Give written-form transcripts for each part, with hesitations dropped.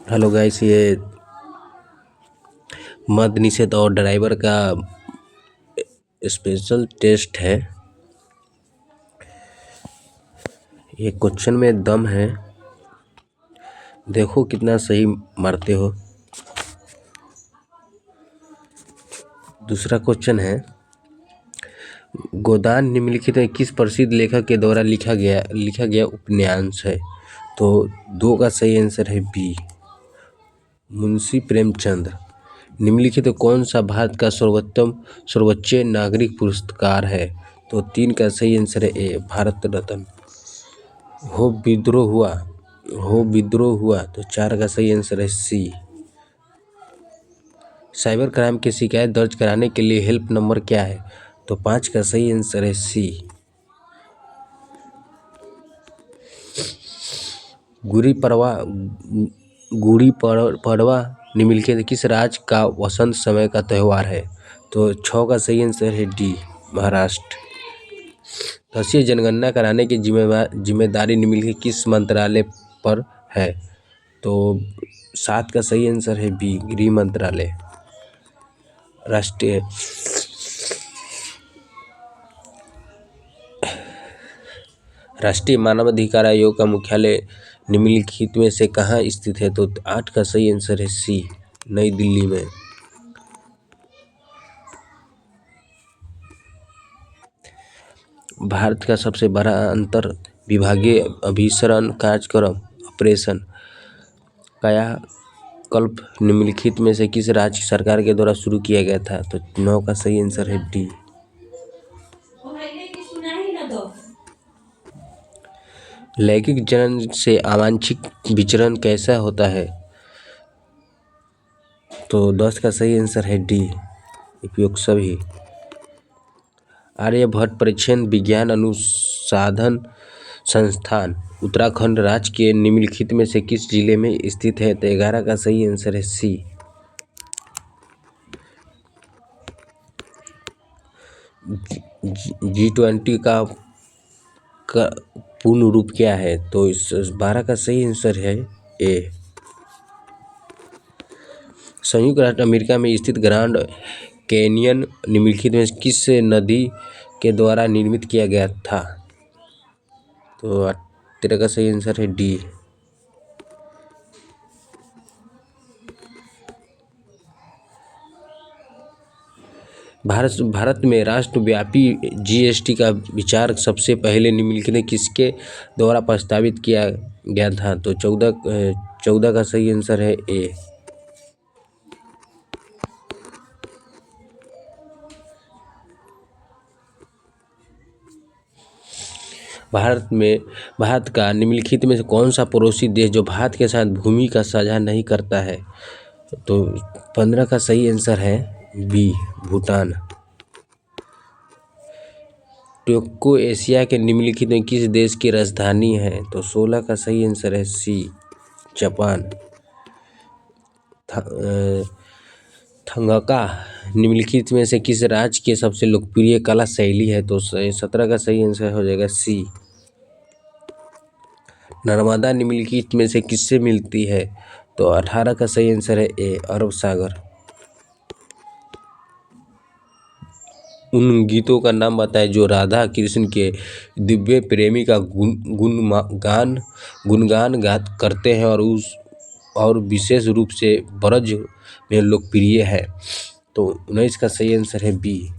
Hello guys, ये मद्य निषेध और ड्राइवर का स्पेशल टेस्ट है। ये क्वेश्चन में दम है, देखो कितना सही मारते हो। दूसरा क्वेश्चन है, गोदान निम्नलिखित में किस प्रसिद्ध लेखक के द्वारा लिखा गया उपन्यास है। तो दो का सही आंसर है बी, मुंशी प्रेमचंद। निम्नलिखित में कौन सा भारत का सर्वोच्च नागरिक पुरस्कार है। तो तीन का सही आंसर है ए, भारत रत्न। हो विद्रोह हुआ तो चार का सही आंसर है सी। साइबर क्राइम की शिकायत दर्ज कराने के लिए हेल्प नंबर क्या है। तो पाँच का सही आंसर है सी। गुड़ी पड़वा निम्नलिखित किस राज्य का वसंत समय का त्यौहार है। तो छः का सही आंसर है डी, महाराष्ट्र। राष्ट्रीय जनगणना कराने की जिम्मेदारी निम्नलिखित किस मंत्रालय पर है। तो सात का सही आंसर है बी, गृह मंत्रालय। राष्ट्रीय मानवाधिकार आयोग का मुख्यालय निम्नलिखित में से कहाँ स्थित है। तो आठ का सही आंसर है सी, नई दिल्ली में। भारत का सबसे बड़ा अंतर विभागीय अभिसरण कार्यक्रम ऑपरेशन कायाकल्प निम्नलिखित में से किस राज्य सरकार के द्वारा शुरू किया गया था। तो 9 का सही आंसर है डी। लैंगिक जनन से आवांछित विचरण कैसा होता है। तो 10 का सही आंसर है डी, उपयुक्त सभी। आर्यभट्ट परीक्षण विज्ञान अनुसंधान संस्थान उत्तराखंड राज्य के निम्नलिखित में से किस जिले में स्थित है। तो 11 का सही आंसर है सी। G20 का पूर्ण रूप क्या है। तो इस 12 का सही आंसर है ए। संयुक्त राज्य अमेरिका में स्थित ग्रांड कैनियन निम्नलिखित में किस नदी के द्वारा निर्मित किया गया था। तो 13 का सही आंसर है डी। भारत में राष्ट्रव्यापी जीएसटी का विचार सबसे पहले निम्नलिखित में किसके द्वारा प्रस्तावित किया गया था। तो 14 का सही आंसर है ए। भारत का निम्नलिखित में से कौन सा पड़ोसी देश जो भारत के साथ भूमि का साझा नहीं करता है। तो 15 का सही आंसर है बी, भूटान। टोक्यो एशिया के निम्नलिखित में किस देश की राजधानी है। तो 16 का सही आंसर है सी, जापान। थंगका निम्नलिखित में से किस राज्य की सबसे लोकप्रिय कला शैली है। तो 17 का सही आंसर हो जाएगा सी। नर्मदा निम्नलिखित में से किससे मिलती है। तो 18 का सही आंसर है ए, अरब सागर। उन गीतों का नाम बताएं जो राधा कृष्ण के दिव्य प्रेमी का गुणगान करते हैं और विशेष रूप से ब्रज में लोकप्रिय है। तो 19 का सही आंसर है बी,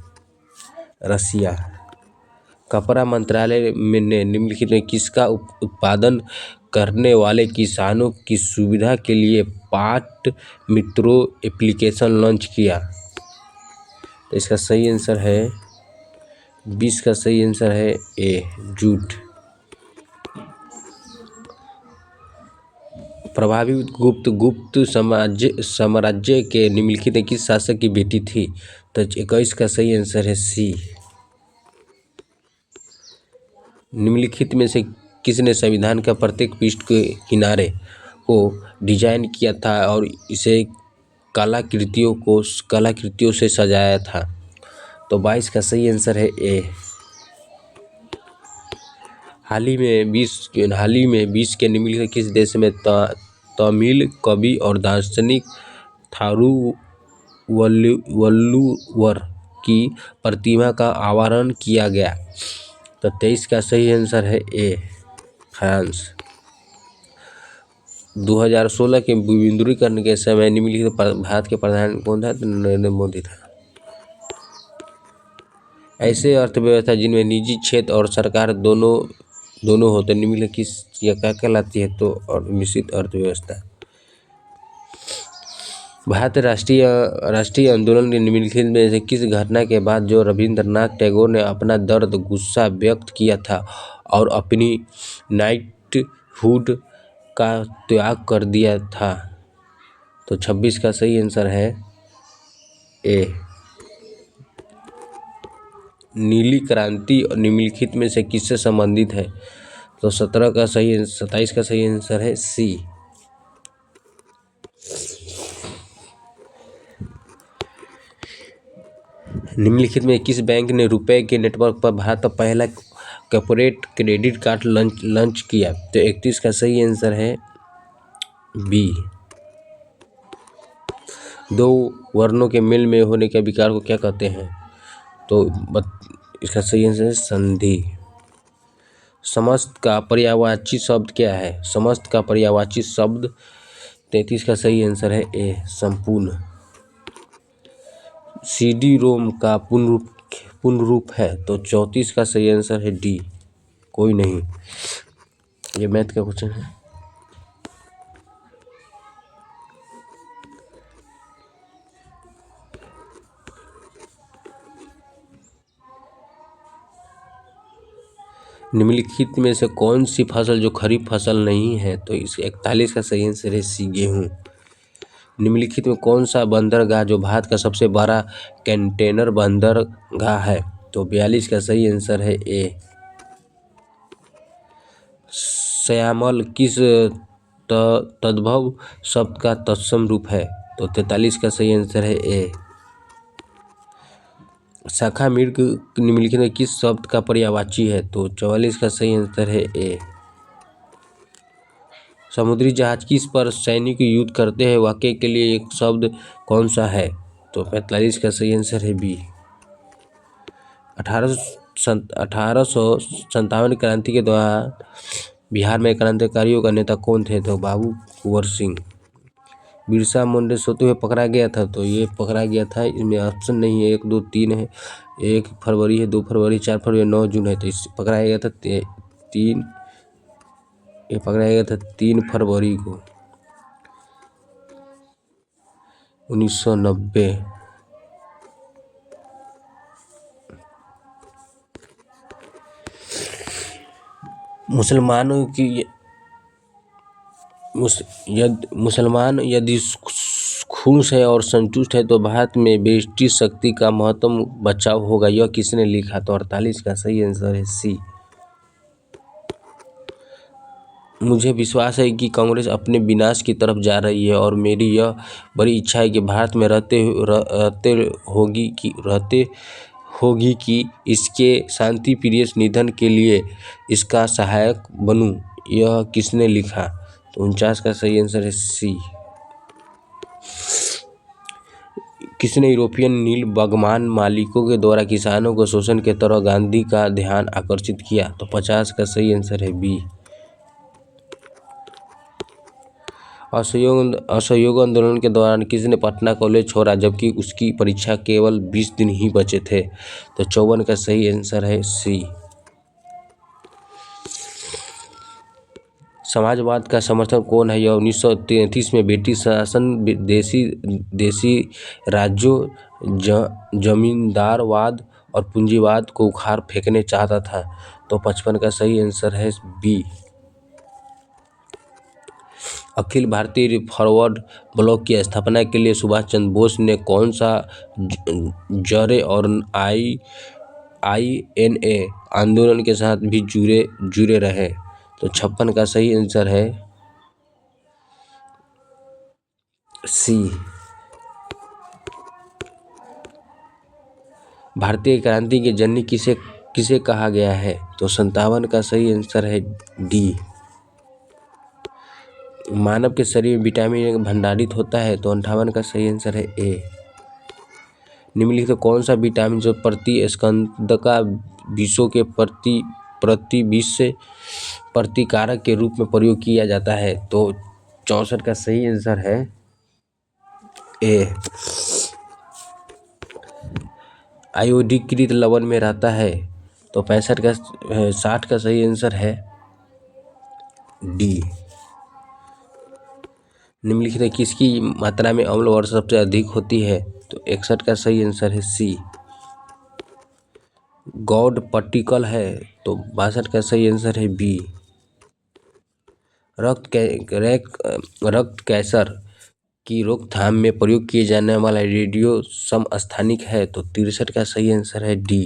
रसिया। कपड़ा मंत्रालय ने निम्नलिखित में किसका उत्पादन करने वाले किसानों की सुविधा के लिए पाट मित्रों एप्लीकेशन लॉन्च किया। तो इसका सही आंसर है 20 का सही आंसर है ए, जूट। प्रभावित गुप्त साम्राज्य के निम्नलिखित में किस शासक की बेटी थी। तो 21 का सही आंसर है सी। निम्नलिखित में से किसने संविधान का प्रत्येक पृष्ठ के किनारे को डिजाइन किया था और इसे कलाकृतियों से सजाया था। तो 22 का सही आंसर है ए। हाल ही में 20 के निम्नलिखित किस देश में तमिल कवि और दार्शनिक थारुवल्लुवर की प्रतिमा का अनावरण किया गया। तो 23 का सही आंसर है ए, फ्रांस। 2016 के विमुद्रीकरण के समय निम्नलिखित भारत के प्रधान कौन था? तो नरेंद्र मोदी था। ऐसे अर्थव्यवस्था जिनमें निजी क्षेत्र और सरकार दोनों होते निम्नलिखित किस या क्या कहलाती है? तो और मिश्रित अर्थव्यवस्था। भारत राष्ट्रीय आंदोलन के निम्नलिखित में से किस घटना के बाद जो रविंद्रनाथ टैगोर ने अपना दर्द गुस्सा व्यक्त किया था और अपनी नाइटहुड का त्याग कर दिया था? तो 26 का सही आंसर है ए, नीली क्रांति निम्नलिखित में से किससे संबंधित है? तो 27 का सही आंसर है सी। निम्नलिखित में किस बैंक ने रुपए के नेटवर्क पर भारत का पहला कॉर्पोरेट क्रेडिट कार्ड लॉन्च किया? तो 31 का सही आंसर है बी। दो वर्णों के मेल में होने के विकार को क्या कहते हैं? तो इसका सही आंसर है संधि। समस्त का पर्यायवाची शब्द क्या है? समस्त का पर्यायवाची शब्द 33 का सही आंसर है ए, संपूर्ण। CD रोम का पूर्ण रूप है? तो 34 का सही आंसर है डी, कोई नहीं। ये मैथ का क्वेश्चन है। निम्नलिखित में से कौन सी फसल जो खरीफ फसल नहीं है? तो इस 41 का सही आंसर है सी, गेहूँ। निम्नलिखित में कौन सा बंदरगाह जो भारत का सबसे बड़ा कंटेनर बंदरगाह है? तो 42 का सही आंसर है ए, श्यामल किस तद्भव शब्द का तत्सम रूप है? तो 43 का सही आंसर है ए, शाखा मृग निम्नलिखित में किस शब्द का पर्यायवाची है? तो 44 का सही आंसर है ए। समुद्री जहाज किस पर सैनिक युद्ध करते हैं? वाक्य के लिए एक शब्द कौन सा है? तो 45 का सही आंसर है बी। 1857 क्रांति के दौरान बिहार में क्रांतिकारियों का नेता कौन थे? तो बाबू कुंवर सिंह। बिरसा मुंडा सोते हुए पकड़ा गया था? तो ये पकड़ा गया था, इसमें ऑप्शन नहीं है, 1, 2, 3 है, 1 फरवरी है, 2 फरवरी, 4 फरवरी, 9 जून है। तो इस पकड़ाया गया था 3 फरवरी को 1990। मुसलमान यदि खुश है और संतुष्ट है तो भारत में बेष्टि शक्ति का महत्तम बचाव होगा, यह किसने लिखा? तो 48 का सही आंसर है सी। मुझे विश्वास है कि कांग्रेस अपने विनाश की तरफ जा रही है और मेरी यह बड़ी इच्छा है कि भारत में रहते होगी कि इसके शांति प्रिय निधन के लिए इसका सहायक बनूं, यह किसने लिखा? तो 49 का सही आंसर है सी। किसने यूरोपियन नील बागवान मालिकों के द्वारा किसानों के शोषण के तरफ गांधी का ध्यान आकर्षित किया? तो 50 का सही आंसर है बी। असहयोग आंदोलन के दौरान किसने पटना कॉलेज छोड़ा जबकि उसकी परीक्षा केवल 20 दिन ही बचे थे? तो 54 का सही आंसर है सी। समाजवाद का समर्थक कौन है? यह 1933 में ब्रिटिश शासन देशी राज्यों, जमींदारवाद और पूंजीवाद को उखाड़ फेंकने चाहता था। तो 55 का सही आंसर है B. Akhil Bharatiya forward block की स्थापना के लिए सुभाष चंद्र बोस ने कौन सा जरे और INA आंदोलन के साथ भी जुड़े रहे? तो 56 का सही आंसर है सी। भारतीय क्रांति के जननी किसे कहा गया है? तो 57 का सही आंसर है डी, मानव के शरीर में विटामिन भंडारित होता है, तो 58 का सही आंसर है ए। निम्नलिखित तो कौन सा विटामिन जो प्रति स्कंदका विषों के प्रति विष प्रतिकारक के रूप में प्रयोग किया जाता है, तो 64 का सही आंसर है ए। आयोडीकृत लवण में रहता है, तो 60 का सही आंसर है डी। निम्नलिखित में किसकी मात्रा में अम्ल वर्षा सबसे अधिक होती है, तो 61 का सही आंसर है सी। गॉड पार्टिकल है, तो 62 का सही आंसर है बी। रक्त कैंसर की रोकथाम में प्रयोग किए जाने वाला रेडियो समस्थानिक है, तो 63 का सही आंसर है डी।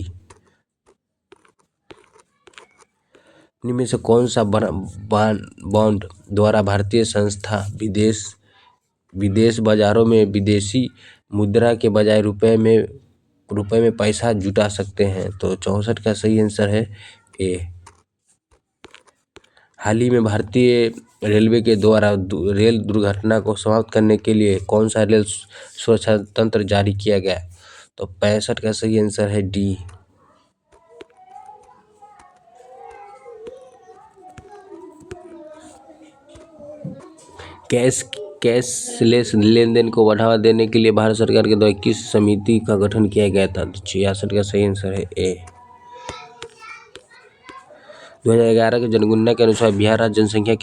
इनमें से कौन सा बॉन्ड द्वारा भारतीय संस्था विदेश बाजारों में विदेशी मुद्रा के बजाय रुपए में पैसा जुटा सकते हैं, तो 64 का सही आंसर है ए। हाल ही में भारतीय रेलवे के द्वारा रेल दुर्घटना को समाप्त करने के लिए कौन सा रेल सुरक्षा तंत्र जारी किया गया, तो 65 का सही आंसर है डी। कैशलेस लेन देन को बढ़ावा देने के लिए भारत सरकार के द्वारा किस समिति का गठन किया गया था, तो 66 का सही आंसर है ए। 2011 की जनगणना के अनुसार बिहार राज्य जनसंख्या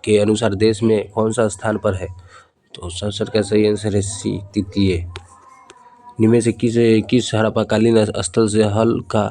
के अनुसार देश में कौन सा स्थान पर है, तो 67 का सही आंसर है सी, तृतीय। इनमें से किस हड़प्पाकालीन स्थल से हल का